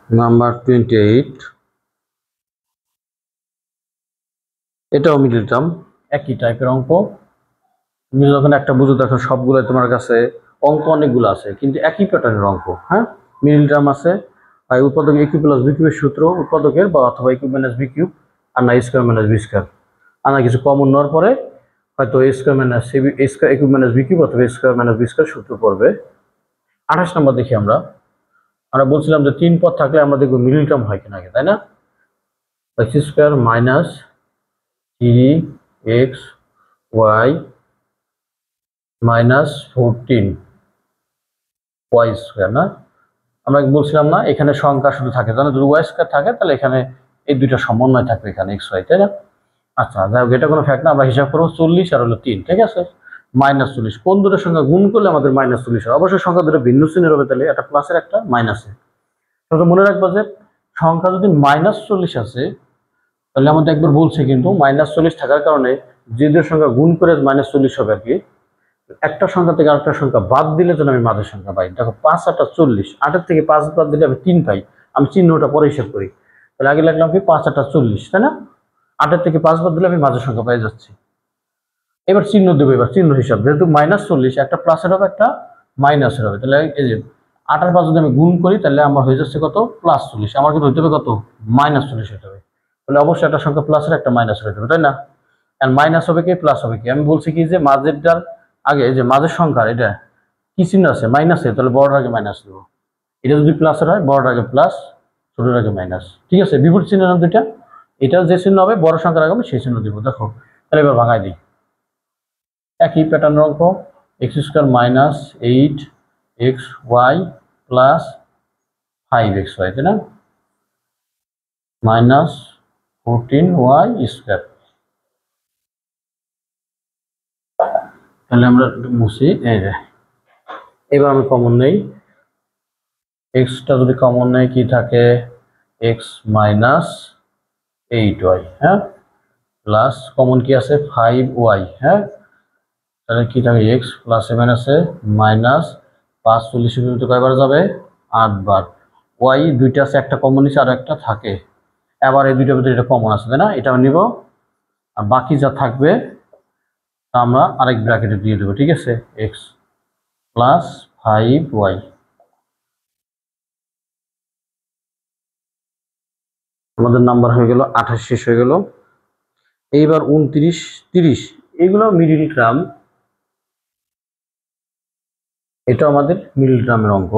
Number 28, এটাও middle term, একই টাইপের অঙ্ক। তুমি যখন একটা বুঝো দেখো সবগুলো তোমার কাছে অঙ্ক অনেকগুলো আছে কিন্তু একই প্যাটার্নের অঙ্ক। হ্যাঁ, মিডল টার্ম আছে, আর উৎপাদক এ কিউ প্লাস বি কিউবের সূত্র উৎপাদকের, বা অথবা এ কিউ মাইনাস বি কিউব আর না স্কোয়ার মাইনাস বি স্কোয়ার, আর না কিছু কমন নেওয়ার পরে হয়তো এ স্কোয়ার মাইনাস এ স্কোয়ার এ কিউব মাইনাস বি কিউব অথবা স্কোয়ার মাইনাস বি স্কোয়ার সূত্র পড়বে। 28 নম্বর দেখি আমরা বলছিলাম যে 3 পদ থাকলে আমরা দেখবো মিডল টার্ম হয় কিনা আগে, তাই না? X square minus 3x y minus 14 y square, না? আমরা বলছিলাম না এখানে সংখ্যা শুধু থাকে, জানো যদি ওয়াই স্কোয়ার থাকে তাহলে এখানে এই দুইটা সমন্বয় থাকবে এখানে এক্স ওয়াই, তাই না? আচ্ছা, যাই হোক, এটা কোনো ফ্যাক্ট না, আমরা হিসাব করবো 40 আর হলো 3, ঠিক আছে? -40 কোন দুটোর সংখ্যা গুণ করলে আমাদের -40 হয়? অবশ্যই সংখ্যা দুটো ভিন্ন শ্রেণীর হবে, তাহলে একটা প্লাসের একটা মাইনাসের। তো মনে রাখবো যে সংখ্যা যদি -40 আছে তাহলে আমাদের একবার বলছে কিন্তু -40 থাকার কারণে যে দুটোর সংখ্যা গুণ করে -40 হবে আর কি, একটা সংখ্যা থেকে আরেকটা সংখ্যা বাদ দিলে যেন আমি মাঝের সংখ্যা পাই। দেখো 5 8 40, 8 থেকে 5 বাদ দিলে আমি 3 পাই। আমি চিহ্নটা পরে হিসাব করি, তাহলে আগে লিখলাম কি 5 8 40, তাই না? 8 থেকে 5 বাদ দিলে আমি মাঝের সংখ্যা পেয়ে যাচ্ছি। এবার চিহ্ন দেবো, এবার চিহ্ন হিসাব, যেহেতু -40 একটা প্লাসের হবে একটা মাইনাসের হবে, তাহলে এই যে 8 আর 5 যদি আমি গুণ করি তাহলে আমার হয়ে যাচ্ছে কত, +40। আমার কিন্তু হইতে হবে কত, -40 হতে হবে। তাহলে অবশ্যই একটা সংখ্যা প্লাসের একটা মাইনাসের হতে হবে, তাই না? আর মাইনাস হবে কি প্লাস হবে কি? আমি বলছি কি যে মাঝেরটার আগে যে মাঝের সংখ্যা এটা কি চিহ্ন আছে, মাইনাসে, তাহলে বড়র আগে মাইনাস দেবো। এটা যদি প্লাসের হয় বড়র আগে প্লাস, ছোটের আগে মাইনাস, ঠিক আছে? বিপরীত চিহ্ন নাম দুইটা, এটা যে চিহ্ন হবে বড় সংখ্যার আগে আমি সেই চিহ্ন দিব। দেখো তাহলে এবার ভাঙাই দিই, একই প্যাটার্ন অঙ্ক, x square minus 8xy plus 5xy, তাই না? -14y square. তাহলে আমরা মুছি, এই যে এবার আমি কমন নেই, এক্সটা যদি কমন নেই কি থাকে, এক্স মাইনাস 8y, হ্যাঁ, প্লাস কমন কি আছে 5y, হ্যাঁ, তাহলে কি থাকে এক্স প্লাস এ মাইনাসে মাইনাস 5 40 কয়বার যাবে, 8 বার। ওয়াই দুইটা আছে, একটা কমন নিচে আর একটা থাকে, আবার এই দুইটার ভিতরে এটা কমন আছে, তাই না? এটা আমি নিব, আর বাকি যা থাকবে তা আমরা আরেক ব্র্যাকেটে দিয়ে দেবো, ঠিক আছে? X plus 5y। আমাদের নাম্বার হয়ে গেল 28, শেষ হয়ে গেল। এইবার 29 30 এগুলো মিডিল টার্ম, এটা আমাদের মিডিল টার্মের অঙ্ক।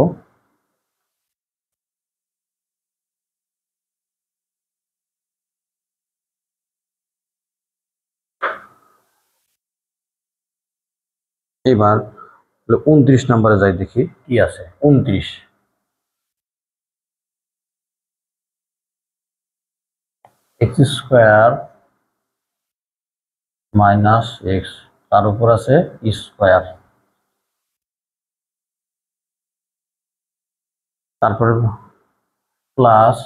এবার 29 নম্বরে যাই, দেখি কি আছে। 29 এক্স স্কোয়ার মাইনাস এক্স, তার উপর আছে স্কোয়ার, তারপরে plus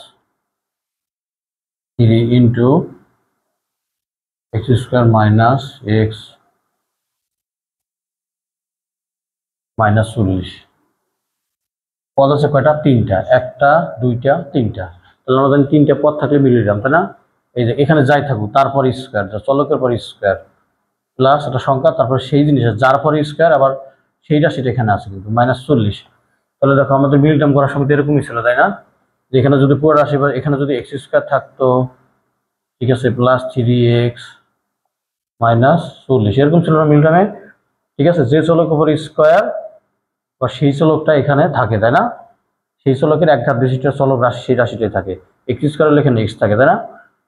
3 into x square minus x minus 40। পদ আছে কয়টা, তিনটা, একটা দুইটা তিনটা, তাহলে আমরা জানি তিনটা পদ থাকলে মিলিয়ে দিলাম, তাই না? এই যে এখানে যাই থাকুক তারপর স্কোয়ার, চলকের পর স্কোয়ার প্লাস একটা সংখ্যা, তারপর সেই জিনিস যার পর স্কোয়ার, আবার সেইটা সেটা এখানে আছে কিন্তু -40। তাহলে দেখো আমাদের মিল টার্ম করার সময় এরকমই ছিল, তাই না? যে এখানে যদি পুরো রাশি, এখানে যদি এক্স স্কোয়ার থাকতো, ঠিক আছে, প্লাস 3x মাইনাস 40, এরকম ছিল না মিল টার্মে, ঠিক আছে? যে চলক উপর স্কোয়ার বা সেই চলকটা এখানে থাকে, তাই না? সেই চলকের এক ঘাত বিশিষ্ট চলক রাশি, সেই রাশিটাই থাকে। এক্স স্কোয়ার হলে এখানে এক্স থাকে, তাই না?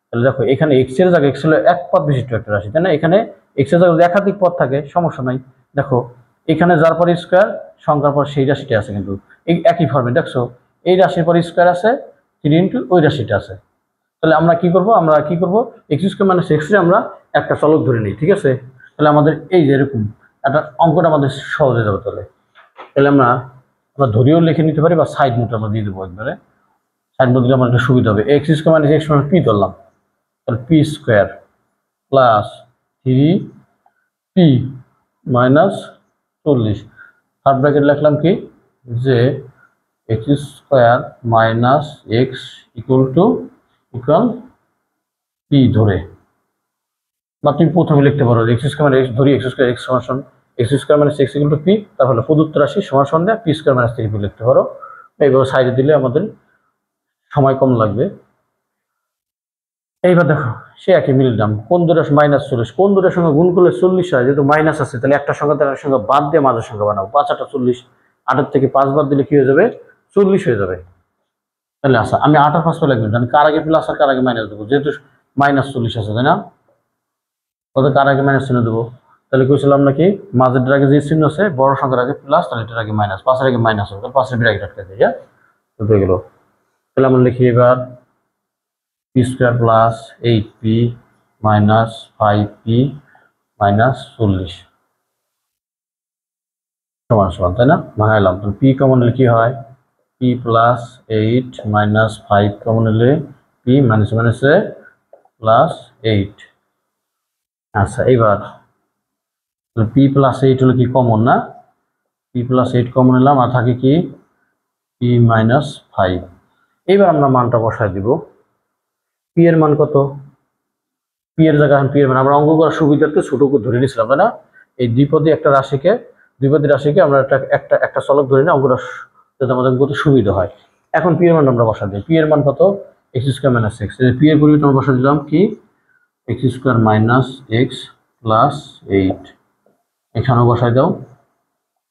তাহলে দেখো এখানে এক্স এর জায়গায় এক্স হলো এক পদ বিশিষ্ট একটা রাশি, তাই না? এখানে এক্স এর জায়গায় একাধিক পদ থাকে, সমস্যা নাই। দেখো এখানে যার পর স্কোয়ার, সংখ্যার পর সেই রাশিটা আছে কিন্তু এই একই ফর্মে, দেখছো এই রাশির পর স্কোয়ার আছে, 3 ইন্টু ওই রাশিটা আছে। তাহলে আমরা কি করব, x square minus X ray আমরা একটা চলক ধরে নিই, ঠিক আছে? তাহলে আমাদের এই যে এরকম একটা অঙ্কটা আমাদের সহজ হয়ে যাবে। তাহলে আমরা ধরেও লিখে নিতে পারি বা সাইড নোট আমরা দিয়ে দেবো একবারে, সাইড নোট দিলে আমার একটা সুবিধা হবে। এক্স স্কোয়ার মাইনাস এক্স মানে পি ধরলাম, তাহলে P square plus 3p minus 40, third bracket লিখলাম কি যে x square minus x equal P ধরে, বা তুমি প্রথমে লিখতে পারো এক্স স্কোয়ার মানে এক্স ধরি, এক্স স্কোয়ার এক্স সমান x square minus x equal to P, তারপরে প্রদত্ত রাশি সমান সমান P square minus three P লিখতে পারো। এইভাবে সাইডে দিলে আমাদের সময় কম লাগবে। এইবার দেখো সে একই মিললাম, কোন দুটোর -40, কোন দুটোর সঙ্গে গুণ করলে 40 হয়, যেহেতু মাইনাস আছে তাহলে একটা সংখ্যা তার সঙ্গে বাদ দিয়ে মাঝের সংখ্যা বানাবো। 5 8 40, 8 থেকে 5 বাদ দিলে কি হয়ে যাবে, 40 হয়ে যাবে। তাহলে আচ্ছা আমি 8 আর 5 পেলে লিখবো, জানি কার আগে প্লাস আর কার আগে মাইনাস দেবো, যেহেতু -40 আছে তাই না, কত কার আগে মাইনাস চিহ্ন দেবো। তাহলে কইছিলাম নাকি মাঝের আগে যে চিহ্ন আছে বড় সংখ্যার আগে প্লাস, তাহলে এটার আগে মাইনাস, 5 এর আগে মাইনাস হবে, তাহলে 5 এর ব্র্যাকেট আটকে দিই। হ্যাঁ হয়ে গেল। তাহলে আমরা লিখি এবার P square plus 8p minus 5p minus 40 সমান সমান, তাই না, ভাঙাইলাম। তো পি কমন নিলে কি হয়, পি প্লাস 8 মাইনাস 5 কমন নিলে পি মাইনাস মাইনাসে প্লাস 8। আচ্ছা এইবার পি প্লাস 8 হলো কি কমন না, পি প্লাস 8 কমন নিলাম, আর থাকে কি পি মাইনাস 5। এইবার আমরা মানটা বসাই দিব। পি এর মান কত, পি এর জায়গায় পি এর মান আমরা অঙ্ক করার সুবিধার্থে ছোট করে ধরে নিয়েছিলাম তাই না, এই দ্বিপদী রাশিকে আমরা একটা চলক ধরে নিই অঙ্কটা যাতে আমাদের করতে সুবিধা হয়। এখন পি এর মান আমরা বসা দিই, পি এর মান কত, x square minus x, P এর পরিবর্তে আমরা বসা দিলাম কি x square minus x plus 8, এখানেও বসাই দাও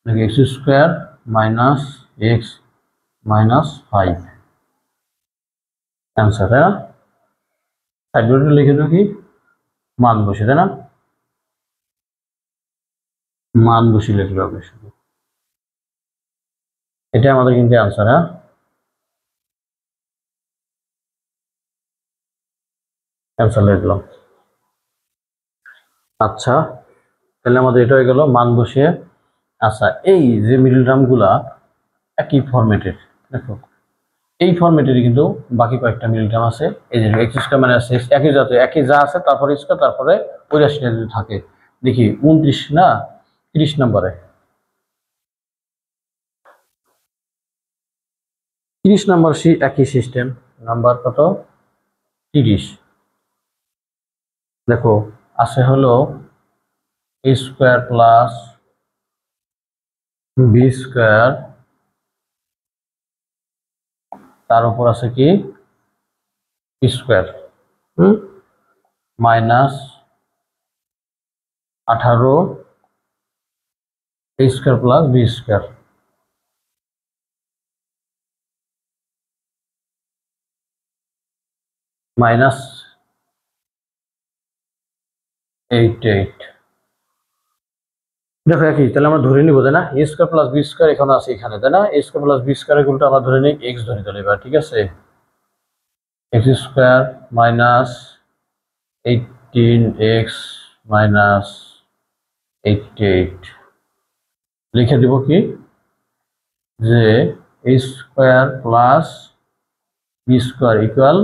নাকি x square minus x minus 5 answer, তাই না। সাইড লিখে দাও কি মান বসে, তাই না, মান বসে লিখলে হবে শুধু, এটা আমাদের কিন্তু অ্যান্সার। হ্যাঁ অ্যান্সার লিখলাম। আচ্ছা তাহলে আমাদের এটা হয়ে গেল মান বসিয়ে। আচ্ছা এই যে মিডল টার্মগুলা একই ফরম্যাটের, দেখো এই ফরম্যাটেরই কিন্তু বাকি কয়েকটা মিডল টার্ম আছে। এই যে এক্স স্কোয়ার মাইনাস এক্স একই জাতীয়, একই যা আছে তারপরে স্কোয়ার, তারপরে ওই রাশিটা যদি থাকে, দেখি 29 না 30 নম্বরে, 30 নম্বর একই সিস্টেম, নাম্বার কত 30। দেখো আছে হলো a square plus b square, তার উপর আছে কি square minus 18 a square plus b square minus 88। দেখো একই, তাহলে আমরা ধরে নিব তাই না, a square plus b square এখানে আছে এখানে, তাই না, এ স্কোয়ার প্লাস বি স্কোয়ারের গুলোটা আমরা ধরে নিই এক্স ধরে দিলে এবার, ঠিক আছে, x square minus 18x minus 88 লিখে দিব কি যে a square plus b square equal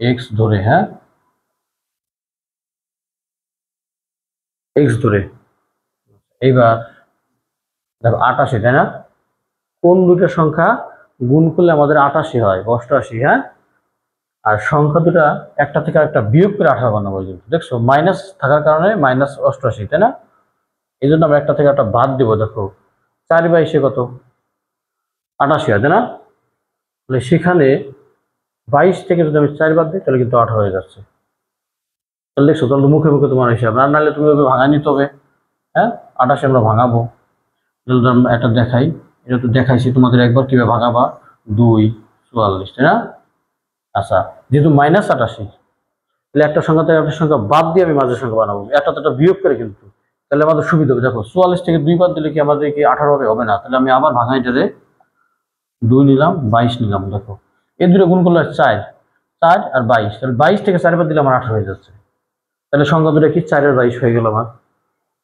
x ধরে, হ্যাঁ এক্স ধরে। এইবার দেখো 88, তাই না, কোন দুটো সংখ্যা গুণ করলে আমাদের 88 হয়, 88, হ্যাঁ, আর সংখ্যা দুটা একটা থেকে একটা বিয়োগ করে 18 বানাবো। দেখছো মাইনাস থাকার কারণে মাইনাস 88, তাই না, এই জন্য আমরা একটা থেকে একটা বাদ দিব। দেখো 4/22 কত 88 হয়, তাই না, তাহলে সেখানে 22 থেকে যদি আমি 4 বাদ দিই তাহলে কিন্তু 18 হয়ে যাচ্ছে। তাহলে দেখছো, তাহলে মুখে মুখে তোমার হিসাব, আর নাহলে তুমি ওকে ভাঙা নিতে হবে। হ্যাঁ 88 আমরা ভাঙাবো, একটা দেখাই, এটা তো দেখাইছি তোমাদের একবার কিভাবে ভাঙাবা, 2 44, তাই না। আচ্ছা যেহেতু -88, তাহলে একটা সংখ্যা থেকে একটা সংখ্যা বাদ দিয়ে আমি মাঝের সংখ্যা বানাবো, একটা তো একটা বিয়োগ করে, কিন্তু তাহলে আমাদের সুবিধা হবে। দেখো 44 থেকে 2 বাদ দিলে কি আমাদের কি 18 হবে না, তাহলে আমি আবার ভাঙাইটারে 2 নিলাম 22 নিলাম। দেখো এই দুটো গুণ করলে 4 আর 22, তাহলে 22 থেকে 4 বাদ দিলে আমার 18 হয়ে যাচ্ছে। তাহলে সংখ্যা দুটো কি 4 আর 22 হয়ে গেল আমার,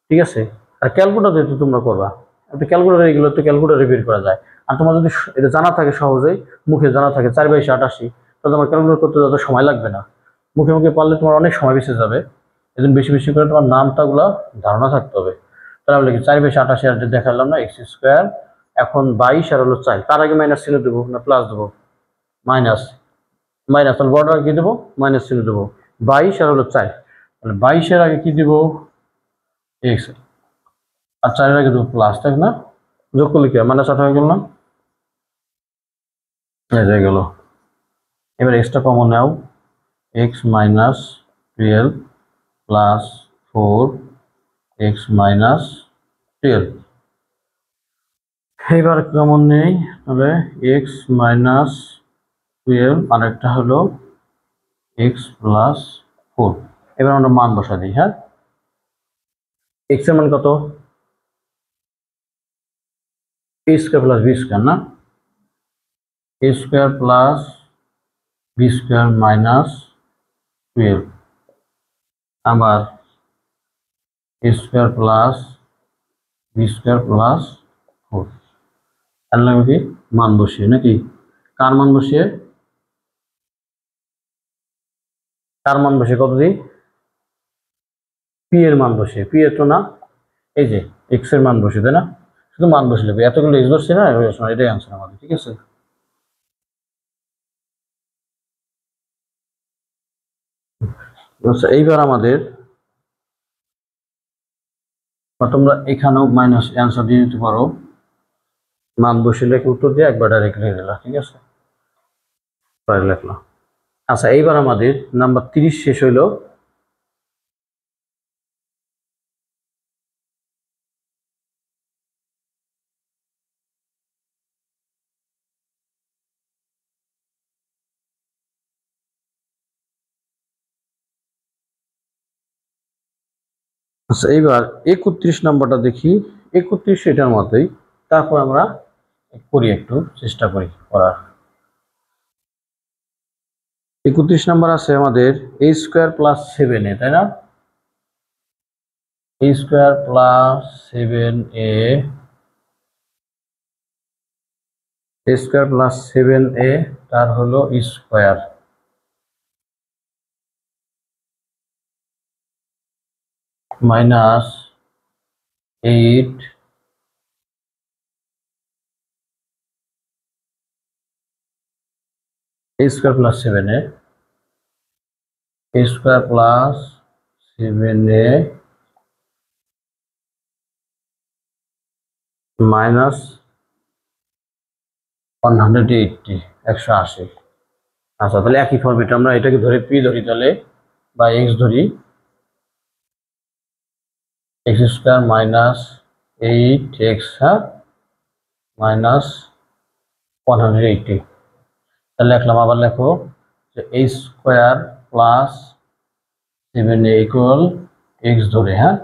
ঠিক আছে। আর ক্যালকুলেটর তো তোমরা করবা, একটা ক্যালকুলেটর, এগুলো তো ক্যালকুলেটরে বের করা যায়। আর তোমার যদি এটা জানা থাকে সহজেই, মুখে জানা থাকে 4/22 88, তাহলে তোমার ক্যালকুলেট করতে যত সময় লাগবে না, মুখে মুখে পারলে তোমার অনেক সময় বেঁচে যাবে। এজন্য বেশি বেশি করে তোমার নামটাগুলো ধারণা থাকতে হবে। তাহলে আমরা লিখি 4/22 88 আর দেখালাম না, এক্স স্কোয়ার এখন 22 আর হলো 4, তার আগে মাইনাস চিহ্ন দেবো না প্লাস দেবো? মাইনাস, মাইনাস, তাহলে বড়টার কি দেবো? মাইনাস চিহ্ন দেবো। 22 আর হলো 4, তাহলে 22-এর আগে কি দিব? এক্স, আর 4-এর আগে দেবো প্লাস, তাই না? যোগ করলে কি হয়? মাইনাস 8 হয়ে গেল না? হয়ে গেল। এবার এক্সট্রা কমন নাও, x minus 12 plus 4 x minus 12। এবার কমন নেই, তাহলে এক্স মাইনাস 12 আর একটা হলো এক্স প্লাস 4। এবার আমরা মান বসা দিই। হ্যাঁ, এক্স এর মান কত? A square plus b square না? A square plus b square minus 12, আবার a square plus b square plus 4। তার লাগবে কি? মান বসিয়ে নাকি? কার মান বসিয়ে? কার মান বসিয়ে কত দিই? পি এর মান বসিয়ে। পি এর তো না, এই যে এক্স এর মান বসিয়ে, তাই না? শুধু মান বসিয়ে দেবে, এতগুলো এক্স বসছে না, এটাই আনসার আমাদের। ঠিক আছে, আচ্ছা এইবার আমাদের, তোমরা এখানেও মাইনাস অ্যান্সার দিয়ে দিতে পারো, মান বসিয়ে লেখে উত্তর দিয়ে একবার ডাইরেক্ট লিখে দিলা। ঠিক আছে, লিখলাম। আচ্ছা এইবার আমাদের নাম্বার 30 শেষ হইলো। আচ্ছা এইবার 31 নাম্বারটা দেখি। 31 এটার মতোই, তারপর আমরা করি, একটু চেষ্টা করি করার। 31 নাম্বার আছে আমাদের এ স্কোয়ার প্লাস 7a, তাই না? A square plus 7a, A square plus 7a তার হলো স্কোয়ার মাইনাস 8 এ স্কোয়ার প্লাস 7a, এ স্কোয়ার প্লাস 7a মাইনাস 180, 180। আচ্ছা তাহলে একই ফর্মেটে আমরা এটাকে ধরে পি ধরি তাহলে, বা এক্স ধরি, এক্স স্কোয়ার মাইনাস 8x, হ্যাঁ, মাইনাস 180। তাহলে লিখলাম, আবার লেখো যে a square plus 7a equal x ধরে। হ্যাঁ,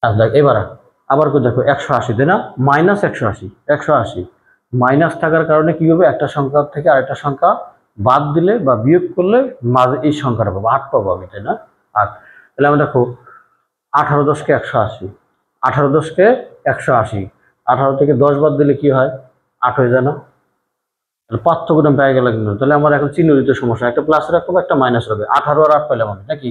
আচ্ছা এবার আবার দেখো 180, তাই না? মাইনাস 180, 180 মাইনাস থাকার কারণে কি হবে? একটা সংখ্যা থেকে আরেকটা সংখ্যা বাদ দিলে বা বিয়োগ করলে মাঝে এই সংখ্যাটা পাবো, 8 পাবো আমি, তাই না? 8। তাহলে আমরা দেখো 18 10-কে 180, 18 10-কে 180, 18 থেকে 10 বাদ দিলে কি হয়? 8 হয়ে যায় না? তাহলে পার্থক্যটা পেয়ে গেল কিন্তু। তাহলে আমার এখন চিহ্ন দিতে সমস্যা, একটা প্লাস রাখবো একটা মাইনাস হবে। 18 আর 8 পেলাম আমি নাকি?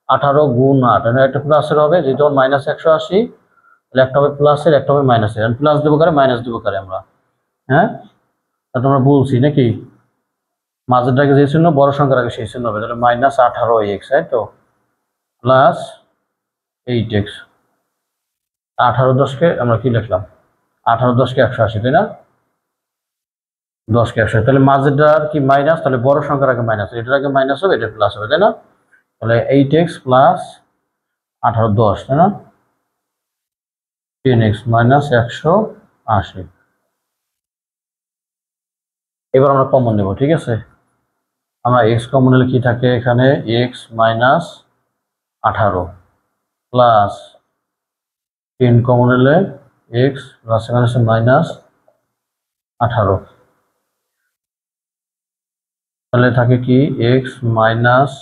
18 গুণ 8, একটা প্লাসের হবে, যেহেতু মাইনাস 180, তাহলে একটা হবে প্লাসের, একটা হবে মাইনাসের। প্লাস দেবো কারে, মাইনাস দেবো কারে আমরা? হ্যাঁ, তা তোমরা বলছি নাকি মাঝেরটাকে যে চিহ্ন, বড় সংখ্যার আগে সেই চিহ্ন হবে। তাহলে মাইনাস 18x, তাই তো, প্লাস 8x। 18 10-কে আমরা কি লিখলাম? 18 10-কে 180, তাই না? 10-কে 180, তাহলে মাঝেরটার কি মাইনাস, তাহলে বড় সংখ্যার আগে মাইনাস, এটার আগে মাইনাস হবে, এটা প্লাস হবে, তাই না? তাহলে 8x প্লাস 18 10, তাই না? 10x minus 180। এবার আমরা কমন নেব। ঠিক আছে, আমরা এক্স কমন নিলে কি থাকে এখানে? এক্স মাইনাস 18 প্লাস 10 কমন নিলে এক্স প্লাস মাইনাস 18, তাহলে থাকে কি এক্স মাইনাস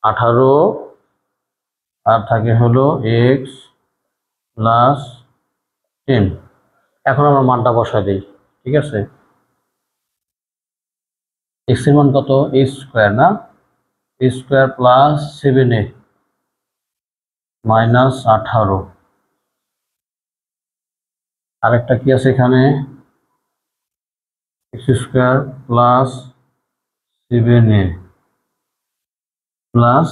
18 আর থাকে হলো এক্স প্লাস 10। এখন আমরা মানটা বসাই দিই। ঠিক আছে, এক্স এর মান কত? এ স্কোয়ার না? A square plus 7a minus 18 আরেকটা কি আছে এখানে, x square plus 7a plus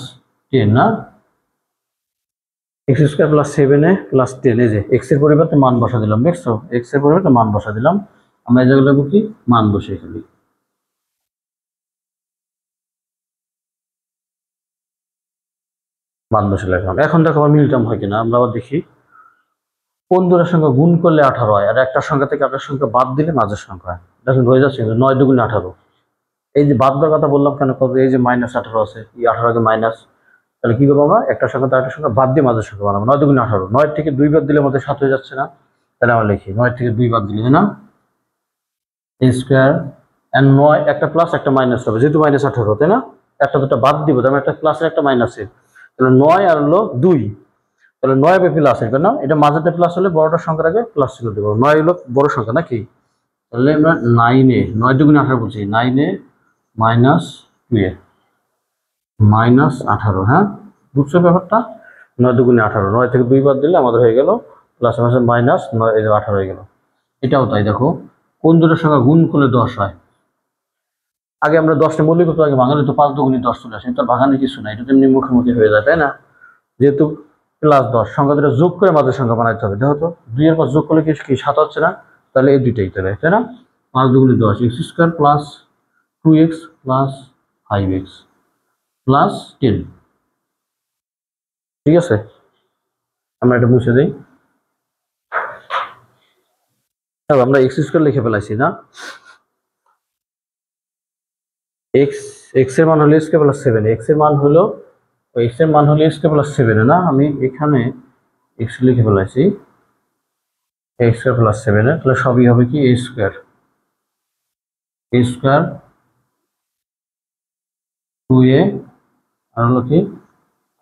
10 না, x square plus 7a plus 10, এই যে এক্স এর পরিবর্তে মান বসা দিলাম, দেখছো এক্স এর পরিবর্তে মান বসা দিলাম। আমরা এই জায়গায় লিখব কি, মান বসিয়ে ফেলি। মান বসে লিখলাম। এখন দেখো আমার মিল টার্ম হয় কিনা, আমরা আবার দেখি। কোন দুটোর সঙ্গে গুণ করলে 18 হয়, আর একটা সংখ্যা থেকে আরেকটা সংখ্যা বাদ দিলে মাঝের সংখ্যা হয়। দেখুন হয়ে যাচ্ছে 9 দুগুণে 18। এই যে বাদ দেওয়ার কথা বললাম কেন, এই যে -18 আছে, এই 18 কে মাইনাস, তাহলে কি করবো আমরা, একটা সংখ্যা তার একটা সংখ্যা বাদ দিয়ে মাঝের সংখ্যা বানাবো। 9 দুগুণে 18, 9 থেকে 2 বাদ দিলে আমাদের 7 হয়ে যাচ্ছে না, তাহলে আমরা লিখি 9 থেকে 2 বাদ দিলে না a স্কয়ার এন্ড 9 একটা প্লাস একটা মাইনাস হবে, যেহেতু -18 তাই না, একটা দুটো বাদ দিব, তার মানে একটা প্লাসের একটা মাইনাসের, তাহলে 9 আর হলো 2, তাহলে 9 বে প্লাস আসবে না, এটা মাঝেরটা প্লাস হলে বড়টার সংখ্যার আগে প্লাস চিহ্ন দেব। 9 হলো বড় সংখ্যা নাকি, তাহলে আমরা 9 এ 9 দুগুণে 18 বলছি, 9 এ মাইনাস 2a -18, হ্যাঁ বুঝছো ব্যাপারটা। 9 দুগুণে 18, 9 থেকে 2 বাদ দিলে আমাদের হয়ে গেল প্লাস মাসে মাইনাস 9, এই যে 18 হয়ে গেল। এটাও তাই, দেখো কোন দুটোর সংখ্যা গুণ করলে 10 হয়। আগে আমরা 10টা মৌলিক করতে, আগে ভাঙালে তো 5 দুগুণে 10 চলে আসে, তার ভাঙানোর কিছু নাই, এটা তেমনি মুখোমুখি হয়ে যায় তাই না। যেহেতু প্লাস 10 সংখ্যা দুটো যোগ করে মাঝের সংখ্যা বানাইতে হবে, দেখো তো 2 এর পর যোগ করলে কি 7 হচ্ছে না, তাহলে এই দুইটাই তাই না। 5 দুগুণে 10, x square plus 2x plus 5x plus 10, ঠিক আছে। আমরা এটা মুছে দিই, আমরা এক্স স্কোয়ার লিখে ফেলাইছি না, এক্স এর মান হলো স্কোয়ার প্লাস 7, এক্স এর মান হলো এক্স এর মান হলো স্কোয়ার প্লাস 7 না, আমি এখানে এক্স লিখে ফেলাইছি এক্স স্কোয়ার প্লাস 7, তাহলে সবই হবে কি a স্কোয়ার 2a আর হলো কি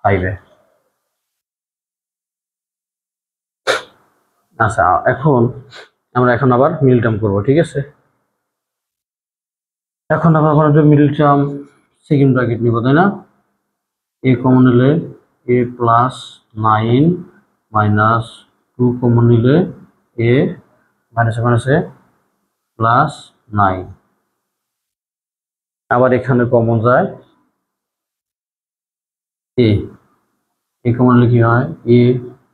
5a। আচ্ছা এখন আবার মিল টার্ম করবো, ঠিক আছে। এখন আমরা মিল টার্ম সেকেন্ড ব্র্যাকেট নিব তাই না, a কমন নিলে a প্লাস 9 মাইনাস 2 কমন নিলে a মাইনাসে প্লাস 9, আবার এখানে কমন যায় a কমন নিলে কি হয়, a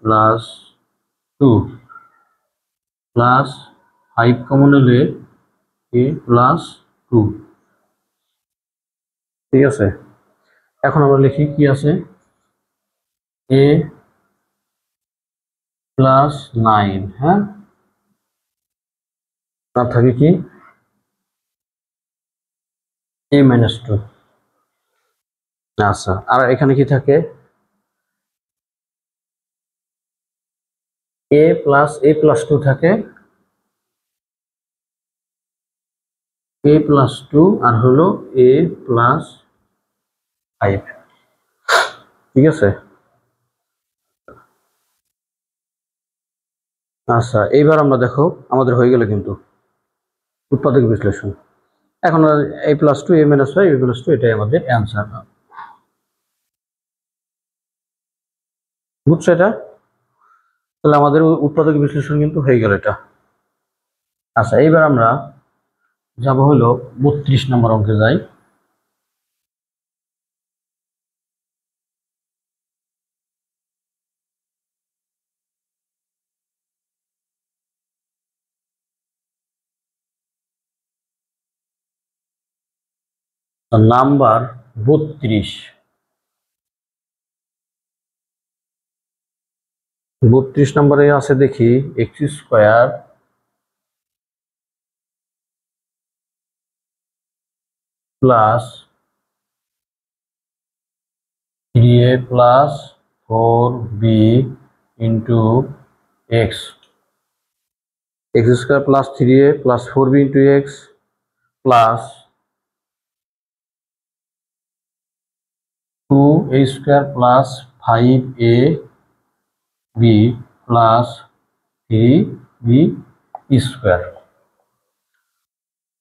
প্লাস 2 প্লাস 5 কমন নিলে a প্লাস 2, ঠিক আছে। এখন আমরা লিখি কি আছে, a প্লাস 9, হ্যাঁ, তার থাকে কি a মাইনাস 2। আচ্ছা, আর এখানে কি থাকে, a প্লাস 2 থাকে, a প্লাস 2 আর হলো a প্লাস 5, ঠিক আছে। আচ্ছা এইবার আমরা দেখো আমাদের হয়ে গেল কিন্তু উৎপাদক বিশ্লেষণ। এখন a plus 2 a minus 5 a plus 2 এটাই আমাদের অ্যান্সার, বুঝছো এটা। তাহলে আমাদের উৎপাদক বিশ্লেষণ কিন্তু হয়ে গেল এটা। আচ্ছা এইবার আমরা যাব হলো 32 নম্বর অঙ্কে যাই। নাম্বার 32 নম্বরে আছে দেখি x square plus 3a plus 4b into x, x square plus 3a plus 4b into x plus 2a square plus 5ab plus 3b square,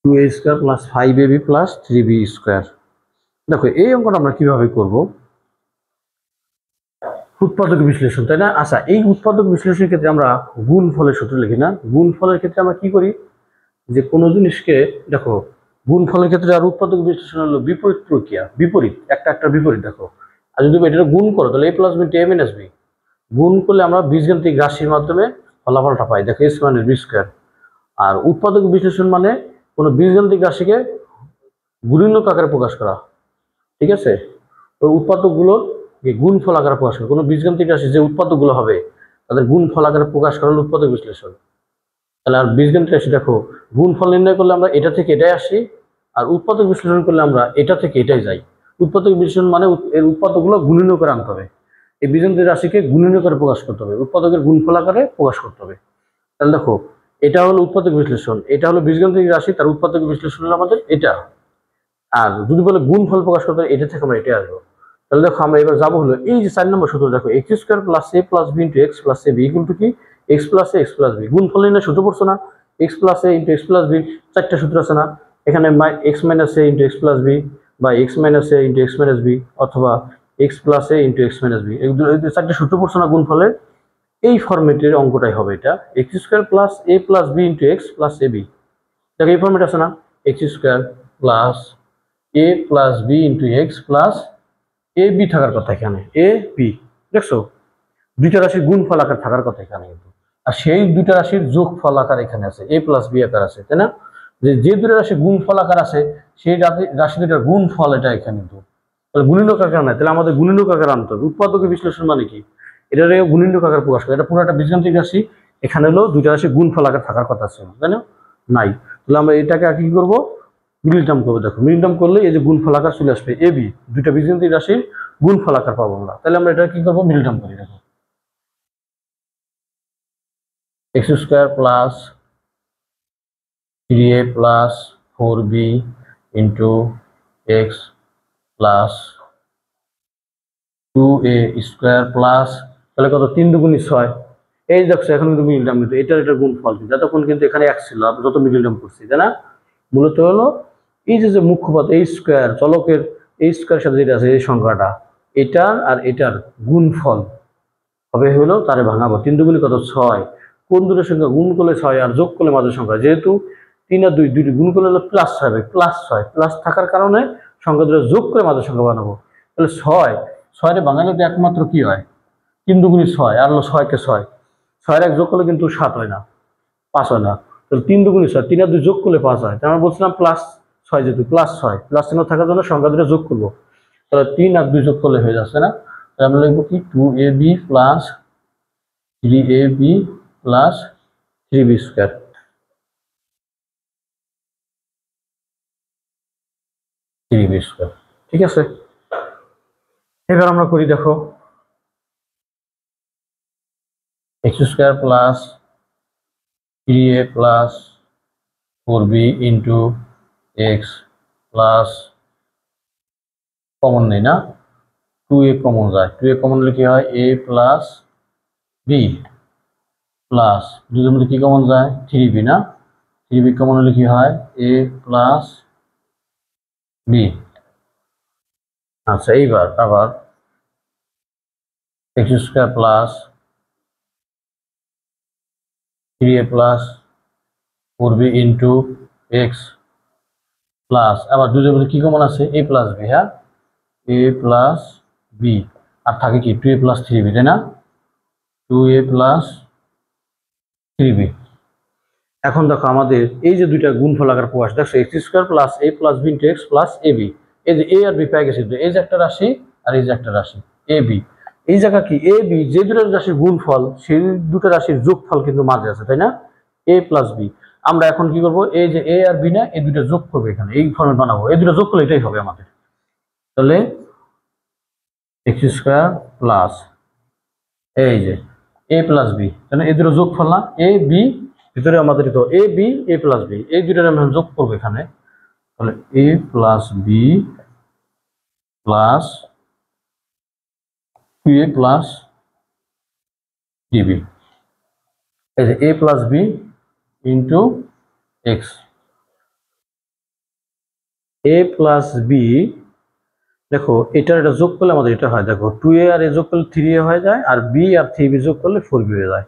2a square plus 5ab plus 3b square. দেখো এই অঙ্কটা আমরা কিভাবে করব, উৎপাদক বিশ্লেষণ, তাই না? আচ্ছা, এই উৎপাদক বিশ্লেষণের ক্ষেত্রে আমরা গুণফলের সূত্র লিখি না? গুণফলের ক্ষেত্রে আমরা কি করি, যে কোনো জিনিসকে দেখো, গুণফলের ক্ষেত্রে আর উৎপাদক বিশ্লেষণ হলো বিপরীত প্রক্রিয়া, বিপরীত একটা বিপরীত। দেখো, আর যদি এটা গুণ করো তাহলে a plus b to a minus b, গুণ করলে আমরা বীজগাণিতিক রাশির মাধ্যমে ফলাফলটা পাই, দেখো a স্কয়ার বি স্কয়ার। আর উৎপাদক বিশ্লেষণ মানে কোনো বীজগাণিতিক রাশিকে গুণিতক আকারে প্রকাশ করা, ঠিক আছে? ওই উৎপাদকগুলো গুণফল আকারে প্রকাশ করা, কোনো বীজগাণিতিক রাশি যে উৎপাদকগুলো হবে তাদের গুণফল আকারে প্রকাশ করা হলো উৎপাদক বিশ্লেষণ। তাহলে আর বীজগাণিতিক রাশি দেখো, গুণফল নির্ণয় করলে আমরা এটা থেকে এটাই আসি, আর উৎপাদক বিশ্লেষণ করলে আমরা এটা থেকে এটাই যাই। উৎপাদক বিশ্লেষণ মানে এর উৎপাদকগুলো গুণনীয় করে আনতে হবে, এই বীজগাণিতিক রাশিকে গুণনীয় করে প্রকাশ করতে হবে, উৎপাদকের গুণফল আকারে প্রকাশ করতে হবে। তাহলে দেখো, এটা হলো উৎপাদক বিশ্লেষণ, এটা হলো বীজগাণিতিক রাশি, তার উৎপাদক বিশ্লেষণ হলো আমাদের এটা। আর যদি বলে গুণফল প্রকাশ করতে হবে, এটা থেকে আমরা এটা আসবো। তাহলে দেখো, আমরা এবার যাবো হলো এই যে 4 নম্বর সূত্র, দেখো x square plus a plus b into x plus a b equal to কি, x plus a x plus b. গুণফল নির্ণয় সূত্র পড়ছো না? X plus a into x plus b, 4টা সূত্র আছে না? এখানে x minus a into x plus b, বা x minus a into x minus b, অথবা x plus a into x minus b, এই 4টা সূত্র পড়ছো না গুণফলের? এই ফরম্যাটের অঙ্কটাই হবে এটা, x square plus a plus b into x plus a b. দেখো এই ফরম্যাট আছে না, x square plus a plus b into x plus a b থাকার কথা এখানে, এ বি। দেখছো, দুইটা রাশির গুণফল আকার থাকার কথা এখানে কিন্তু, আর সেই দুইটা রাশির যোগফল আকার এখানে আছে, এ প্লাস বি আকার আছে, তাই না? যে দুটো রাশির গুণফল আকার আছে সেই রাশি দুটার গুণফল এটা এখানে কিন্তু, তাহলে গুণিতক আকার নাই, তাহলে আমাদের গুণিতক আকার আনতে হবে। উৎপাদকের বিশ্লেষণ মানে কি, এটার গুণিতক আকার প্রকাশ করে, এটা পুরো একটা বীজগাণিতিক রাশি, এখানে হলো দুইটা রাশির গুণফল আকার থাকার কথা ছিল, তাই না? নাই, তাহলে আমরা এটাকে আর কি করবো, মিডল টার্ম করবো। দেখো মিডল টার্ম করলে এই যে গুণফল আকার চলে আসবে, এ বি দুইটা বীজগাণিতিক রাশির গুণফল আকার পাবো আমরা। তাহলে আমরা এটা কি করবো, মিডল টার্ম করি। দেখো x square plus 3a plus 4b into x plus 2a square plus, তাহলে কত, 3 দুগুণী 6। এই দেখছো এখন কিন্তু মিডল টার্ম, কিন্তু এটার গুণফল কিন্তু এতক্ষণ কিন্তু এখানে এক ছিল, যত মিডল টার্ম করছি, তাই না? মূলত হলো এই যে মুখ্য পদ এই স্কয়ার, চলকের এই স্কয়ার সাথে যেটা আছে এই সংখ্যাটা, এটার আর এটার গুণফল হবে হলো তারে ভাঙাবো, 3 দুগুণী কত, 6। কোন দুটো সংখ্যা গুণ করলে 6 আর যোগ করলে মাঝের সংখ্যা, যেহেতু 3 আর 2 দুইটি গুণ করলে হলো প্লাস 6 হবে, প্লাস 6 প্লাস থাকার কারণে সংখ্যা দুটো যোগ করে মাঝের সংখ্যা বানাবো। তাহলে 6 রে ভাঙালে তো একমাত্র কি হয়, 3 দুগুণী 6, আর হলো 6 কে 6, 6 এক যোগ করলে কিন্তু 7 হয় না, 5 হয় না। তাহলে 3 দুগুণী 6, 3 আর 2 যোগ করলে 5 হয়। তাই আমরা বলছিলাম প্লাস 6, যেহেতু প্লাস 6 প্লাস চিহ্ন থাকার জন্য সংখ্যা দুটো যোগ করবো, তাহলে 3 আর 2 যোগ করলে হয়ে যাচ্ছে না? তাহলে আমরা লিখবো কি, 2ab plus 3ab plus 3b square, 3b square, ঠিক আছে? এবার আমরা করি, দেখো x square plus 3a plus 4b into x plus, common নেই না, 2a কমন যায়, 2a কমন হলে কি হয়, a প্লাস বি প্লাস, দুটোর মধ্যে কি কমন যায়, 3b না, 3b কমন হলে কি হয়, a প্লাস বি। আচ্ছা, এইবার আবার x square plus 3a plus 4b into x plus, আবার দুটোর মধ্যে কি কমন আছে, a প্লাস বি, হ্যাঁ, a প্লাস বি, আর থাকে কি 2a প্লাস 3b, তাই না? 2a plus 3b। এখন দেখো আমাদের এই যে দুইটা গুণফল আকার প্রকাশ, দেখো x square plus a plus b into x plus a b, এই যে a আর b পেয়ে গেছে, এই যে একটা রাশি আর এই যে একটা রাশি এ বি, এই জায়গা কি এ বি, যে দুটো রাশির গুণফল সেই দুটো রাশির যোগফল কিন্তু মাঝে আছে, তাই না? a plus b. আমরা এখন কি করবো, এই যে a আর b না, এই দুটো যোগ করবো, এখানে এই ফর্মেট বানাবো, এই দুটো যোগ করলে এটাই হবে আমাদের। তাহলে এক্স স্কয়ার প্লাস এই যে a প্লাস বি, তাহলে এই দুটো যোগফল না, এ বি, ভিতরে আমাদের তো a b a plus b, এই দুটোর আমরা যোগ করবো এখানে, তাহলে a plus b plus 2a plus d b, এই যে a plus b into x, a plus b দেখো এটার এটা যোগ করলে আমাদের এটা হয়, দেখো 2a আর a যোগ করলে 3a হয়ে যায়, আর b আর 3b যোগ করলে 4b হয়ে যায়।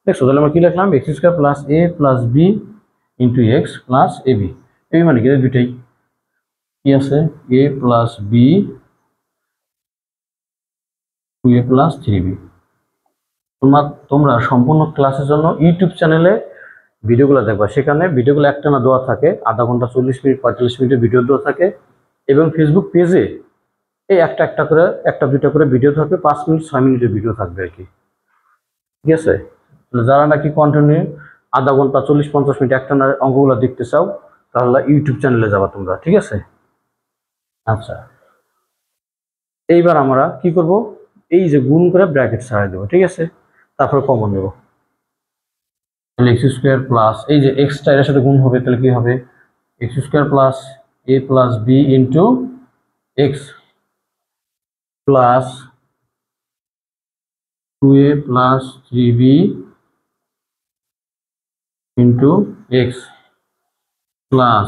দেখছো, তাহলে আমরা কি লিখলাম, x square plus a plus b into x plus a b. A b মানে কি, দুইটাই কি আছে, a plus B 2a plus 3b। তোমরা সম্পূর্ণ ক্লাসের জন্য ইউটিউব চ্যানেলে ভিডিওগুলো দেখবা, সেখানে ভিডিওগুলো একটানা দেওয়া থাকে, আধা ঘন্টা 40 মিনিট 45 মিনিটের ভিডিও দেওয়া থাকে, এবং ফেসবুক পেজে এই একটা করে একটা দুইটা করে ভিডিও থাকবে, 5 মিনিট 6 মিনিটের ভিডিও থাকবে আর কি। ঠিক আছে, যারা নাকি কন্টিনিউ আধা ঘন্টা 40-50 মিনিট একটানা অঙ্কগুলো দেখতে চাও, তাহলে ইউটিউব চ্যানেলে যাবা তোমরা। ঠিক আছে, আচ্ছা এইবার আমরা কি করব, এই যে গুণ করে ব্র্যাকেট ছাড়াই দেবো। ঠিক আছে, তারপর কমন নেব, তাহলে এক্স স্কোয়ার প্লাস এই যে এক্সটা এর সাথে গুণ হবে, তাহলে কি হবে, x square plus a plus b into x plus 2a plus 3b into x plus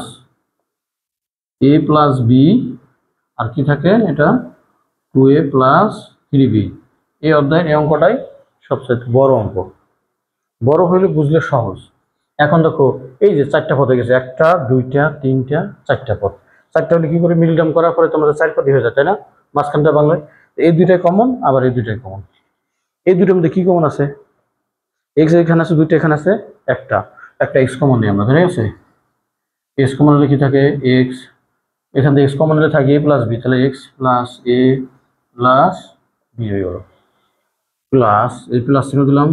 a plus b, আর কি থাকে এটা 2a প্লাস 3b। এই অধ্যায়ের এই অঙ্কটাই সবচেয়ে বড় অঙ্ক, বড় হইলে বুঝলে সহজ। এখন দেখো এই যে চারটা পদ হয়ে গেছে, একটা দুইটা তিনটা চারটা পদ, চারটা হলে কি করে মিলটাম করার পরে তোমাদের 4 পদই হয়ে যায়, তাই না, মাঝখানটা বাংলায়। এই দুইটাই কমন, আবার এই দুইটাই কমন। এই দুইটার মধ্যে কি কমন আছে, এক্স এখানে আছে, দুইটা এখানে আছে, একটা একটা এক্স কমন নেই আমরা, ঠিক আছে। এক্স কমন হলে কি থাকে, এক্স এখান থেকে এক্স কমন হলে থাকে এ প্লাস বি, তাহলে x plus a plus B হয়ে গেল, প্লাস এই প্লাস চিহ্ন দিলাম।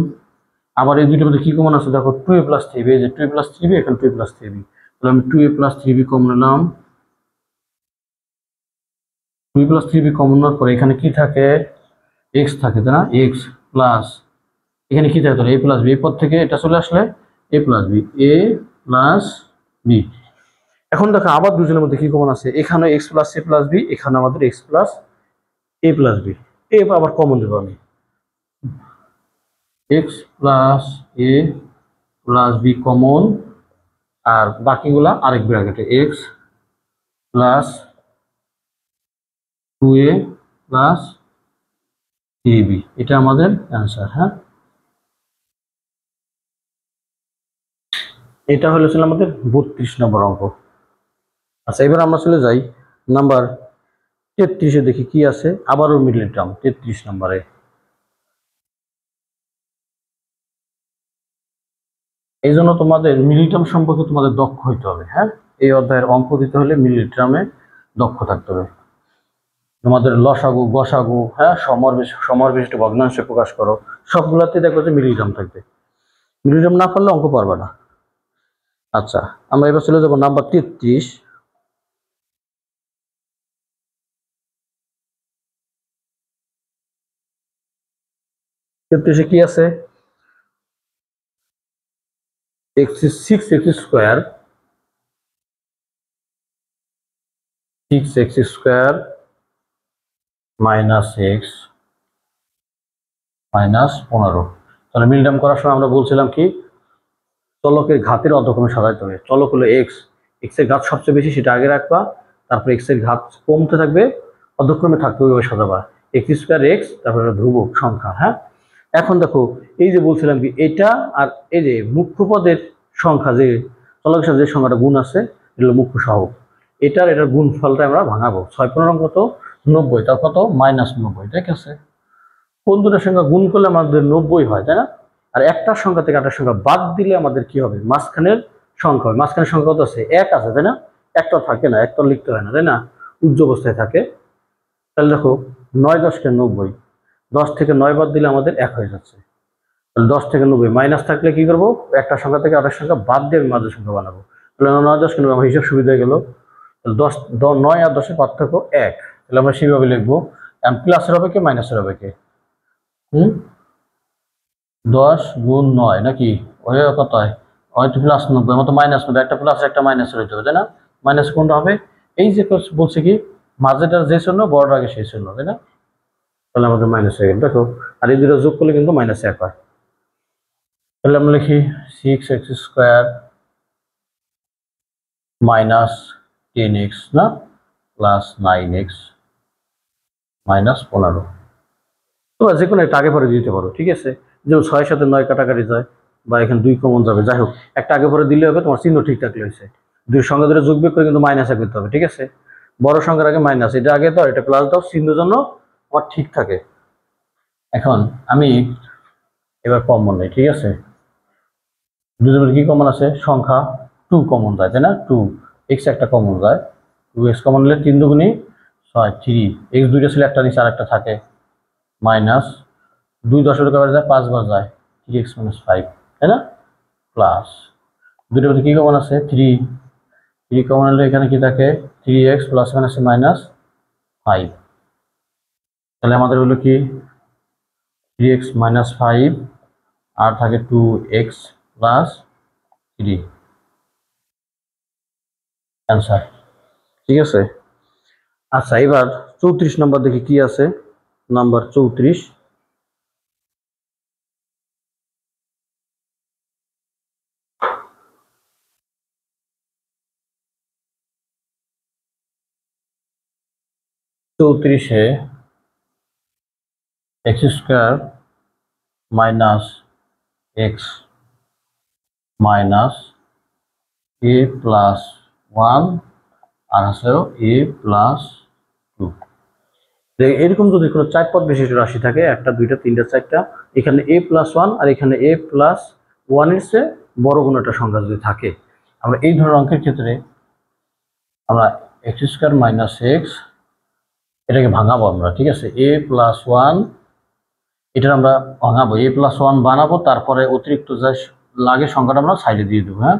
আবার এই দুইটার মধ্যে কি কমন আছে, দেখো 2a প্লাস 3b, এই যে 2a প্লাস 3b, এখানে 2a প্লাস 3b, তাহলে আমি 2a প্লাস 3b কমন নিলাম। 2a প্লাস 3b কমন নেওয়ার পরে এখানে কি থাকে, এক্স থাকে, তাই না, এক্স প্লাস এখানে কি থাকে, তাহলে এ প্লাস বি, এই পদ থেকে এটা চলে আসলে এ plus B, a plus B. এখন দেখো আবার দুজনের মধ্যে কি কমন আছে, এখানে x plus a plus B, এখানে আমাদের x plus a plus B, এ আবার কমন দেবো আমি, x plus a plus B common, আর বাকিগুলা আরেক ব্র্যাকেটে x plus 2a plus 3b, এটা আমাদের অ্যান্সার। হ্যাঁ, এটা হলো ছিল আমাদের 32 নম্বর অঙ্ক। আচ্ছা এবার আমরা চলে যাই নাম্বার 33-এ, দেখি কি আছে, আবারও মিডল টার্ম 33 নম্বরে। এই জন্য তোমাদের মিডল টার্ম সম্পর্কে তোমাদের দক্ষ হইতে হবে। হ্যাঁ, এই অধ্যায়ের অঙ্ক দিতে হলে মিডল টার্মে দক্ষ থাকতে হবে। তোমাদের লসাগু গসাগু, হ্যাঁ, সমর বিশিষ্ট ভগ্নাংশে প্রকাশ করো, সবগুলাতে দেখো যে মিডল টার্ম থাকবে, মিডল টার্ম না পারলে অঙ্ক পারবে না। আচ্ছা আমরা এবার চলে যাবো নাম্বার 33। কি আছে, x square 6x square minus x minus 15। তাহলে মিল টার্ম করার সময় আমরা বলছিলাম কি, চলকের ঘাতের অধক্রমে সাজাইতে হবে। চলক হলো এক্স, এক্স এর ঘাত সবচেয়ে বেশি, সেটা আগে রাখবা, তারপরে এক্স এর ঘাত কমতে থাকবে, অধক্রমে থাকতে ওইভাবে সাজাবা, এক্স স্কোয়ার এক্স, তারপরে ধ্রুবক সংখ্যা। হ্যাঁ, এখন দেখো এই যে বলছিলাম কি, এটা আর এই যে মুখ্য পদের সংখ্যা, যে চলকের সাথে যে সংখ্যাটা গুণ আছে, এটা হলো মুখ্য সহগ, এটার গুণ ফলটা আমরা ভাঙাবো। 6×15 কত, 90, তার কত -90। ঠিক আছে, কোন দুটোর সংখ্যা গুণ করলে আমাদের 90 হয়, তাই না, আর একটা সংখ্যা থেকে আরেকটা সংখ্যা বাদ দিলে আমাদের কি হবে, মাঝখানের সংখ্যা হবে। মাঝখানের সংখ্যা কত আছে, 1 আছে, তাই না, একটা থাকে না, একটা লিখতে হয় না, তাই না, উজ্জ অবস্থায় থাকে। তাহলে দেখো 9 10 কে 90, 10 থেকে 9 বাদ দিলে আমাদের 1 হয়ে যাচ্ছে। তাহলে 10 থেকে 90 মাইনাস থাকলে কি করবো, একটা সংখ্যা থেকে আরেকটা সংখ্যা বাদ দিয়ে আমি মাঝের সংখ্যা বানাবো। তাহলে 9 10 কে 90, আমার হিসাব সুবিধা হয়ে গেল। 9 আর 10 এর পার্থক্য 1, তাহলে আমরা সেইভাবে লিখবো। প্লাসের হবে কে, মাইনাসের হবে কে, 10 গুণ 9 নাকি, ওই কত হয়, হয়তো প্লাস 90, আমার তো মাইনাস 90, একটা প্লাস একটা মাইনাস হইতে হবে, তাই না, মাইনাস কোনটা হবে, এই যে বলছে কি মাঝেটার যে শূন্য বড়টার আগে সেই শূন্য, তাই না, তাহলে আমাদের মাইনাস হয়ে গেল। দেখো, আর এই দুটো যোগ করলে কিন্তু -1 হয়। তাহলে আমরা লিখি 6x স্কোয়ার মাইনাস 10x না প্লাস 9x -15। তোমরা যে কোনো একটা আগে পরে দিতে পারো, ঠিক আছে। যেমন 6 সাথে 9 কাটাকাটি যায়, বা এখানে 2 কমন যাবে, যাই হোক একটা আগে পরে দিলে হবে, তোমার চিহ্ন ঠিক থাকলে হয়েছে। দুই সংখ্যা ধরে যোগ বিয়োগ করে কিন্তু মাইনাসে করতে হবে, ঠিক আছে। বড় সংখ্যার আগে মাইনাস, এটা আগে দাও, এটা প্লাস দাও, চিহ্ন জন্য আমার ঠিক থাকে। এখন আমি এবার কমন নেই, ঠিক আছে। দুজনের কি কমন আছে, সংখ্যা 2 কমন যায়, তাই না। 2x একটা কমন যায়, 2x কমন নিলে 3 দুগুণী 6, 3x দুইটা ছিল, একটা নিচে আরেকটা থাকে, মাইনাস 2 10 কবার যায়, 5 বার যায়, 3x - 5, তাই না, প্লাস দুইটার মধ্যে কি কমন আছে, 3 কমন হলে এখানে কি থাকে, 3x প্লাস এখানে আছে -5, তাহলে আমাদের হলো কি 3x - 5 আর থাকে 2x প্লাস 3 অ্যান্সার, ঠিক আছে। আচ্ছা এবার 34 নম্বর দেখি কি আছে, number 34। চৌত্রিশে x² - x minus a plus 1 আর আছে a+2। এরকম যদি কোনো 4 পদ বিশিষ্ট রাশি থাকে, একটা দুইটা তিনটা চারটা, এখানে a+1 আর এখানে a+1 এর চেয়ে বড় কোনো একটা সংখ্যা যদি থাকে, আমরা এই ধরনের অঙ্কের ক্ষেত্রে আমরা x² - x এটাকে ভাঙাবো আমরা, ঠিক আছে। a+1 এটা আমরা ভাঙাবো, a+1 বানাবো, তারপরে অতিরিক্ত যা লাগে সংখ্যাটা আমরা সাইডে দিয়ে দেবো, হ্যাঁ।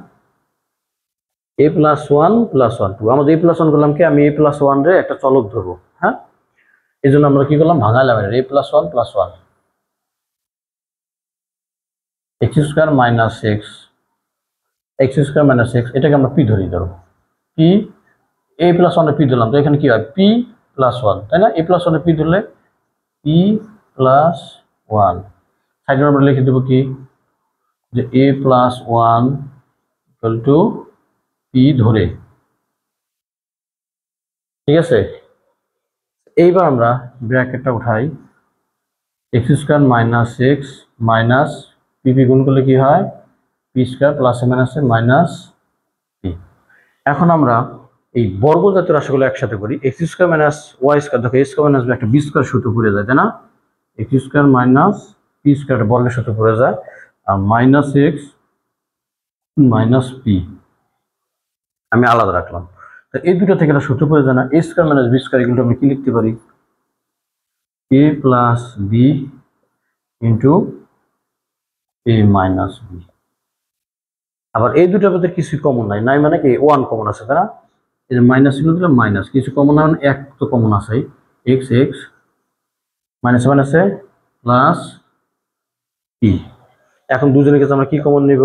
a+1 + 1 2, আমাদের a+1 করলাম কি, আমি a+1 রে একটা চলক ধরবো, হ্যাঁ। এই জন্য আমরা কি করলাম, ভাঙালাম এটা, a+1 + 1 x² - x এটাকে আমরা p ধরি, ধরো p, a+1 এ p ধরলাম, তো এখানে কি হয়, p+1, তাই না। a+1 এ p ধরলে p+1, সাইডে আমরা লিখে দেবো কি, যে a+1 = p ধরে, ঠিক আছে। এইবার আমরা ব্র্যাকেটটা উঠাই, x² - x মাইনাস p গুণ করলে কি হয়, p² প্লাস - p। এখন আমরা এই বর্গ জাতীয় রাশিগুলো একসাথে করি, x² - y², দেখো a² - একটা b² সূত্র পড়ে যায়, তাই না। x² - p² বর্গের সূত্র পড়ে যায়, আর -x - p আমি আলাদা রাখলাম। তো এই দুটো থেকে একটা সূত্র পড়ে যায় না, a² - b² এগুলো আমরা কি লিখতে পারি, a plus b into a minus b. আবার এই দুটোর মধ্যে কিছু কমন নাই মানে কি 1 কমন আছে, তাই না। এই যে মাইনাস চিহ্ন দিলাম, মাইনাস কিছু কমন নাই, এক তো কমন আছে, এক্স মাইনাস মাইনাসে প্লাস পি। এখন দুজনের কাছে আমরা কি কমন নিব,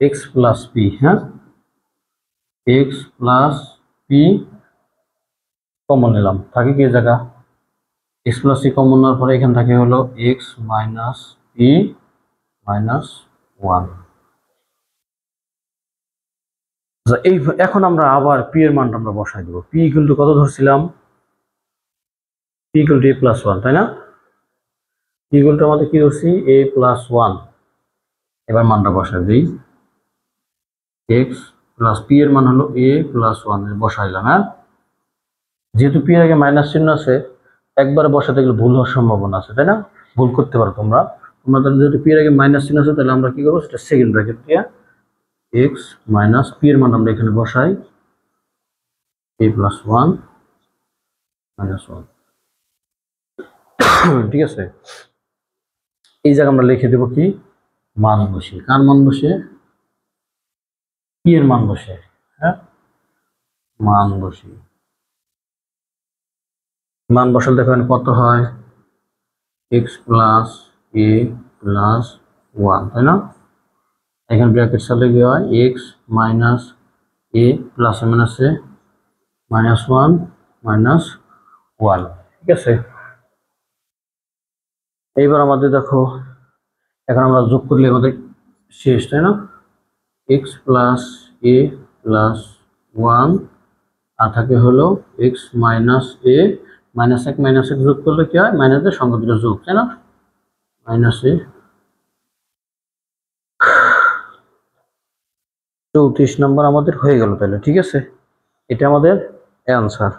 এক্স প্লাস পি, হ্যাঁ, এক্স প্লাস পি কমন নিলাম, থাকে কি জায়গা, এক্স প্লাস পি কমন নেওয়ার পরে এখানে থাকে হলো এক্স মাইনাস পি মাইনাস 1। এই এখন আমরা আবার পি এর মানটা আমরা বসাই দেবো, পি ইকুয়াল টু কত ধরছিলাম, পি ইকুয়াল টু a+1, তাই না। পি ইকুয়াল টু আমাদের কি ধরছি, a+1। এবার মানটা বসাই দিই, x প্লাস পি এর মান হলো a+1 বসাইলাম, হ্যাঁ। যেহেতু পি এর আগে মাইনাস চিহ্ন আছে, একবারে বসাতে গেলে ভুল হওয়ার সম্ভাবনা আছে, তাই না, ভুল করতে পারো তোমরা। যেহেতু পি এর আগে মাইনাস চিহ্ন আছে, তাহলে আমরা কি করবো, সেটা সেকেন্ড ব্র্যাকেট দিয়ে এক্স মাইনাস পি এর মান আমরা এখানে বসাই, a+1 -1, ঠিক আছে। এই জায়গায় আমরা লিখে দেবো কি, মান বসে, কার মান বসে, পি এর মান বসে, হ্যাঁ, মান বসে। মান বসালে দেখেন কত হয়, এক্স প্লাস এ প্লাস 1, তাই না। এখানে ব্র্যাকেট সাথে কি হয়, এক্স মাইনাস এ প্লাস মাইনাসে -1 -1, ঠিক আছে। এইবার আমাদের দেখো, এখন আমরা যোগ করলে আমাদের শেষ, তাই না। এক্স প্লাস এ প্লাস 1 আর থাকে হলো এক্স মাইনাস এ -1 যোগ করলে কি হয়, মাইনাসের সংখ্যা দুটো যোগ, তাই না? -34 নম্বর আমাদের হয়ে গেল তাহলে, ঠিক আছে, এটা আমাদের অ্যান্সার।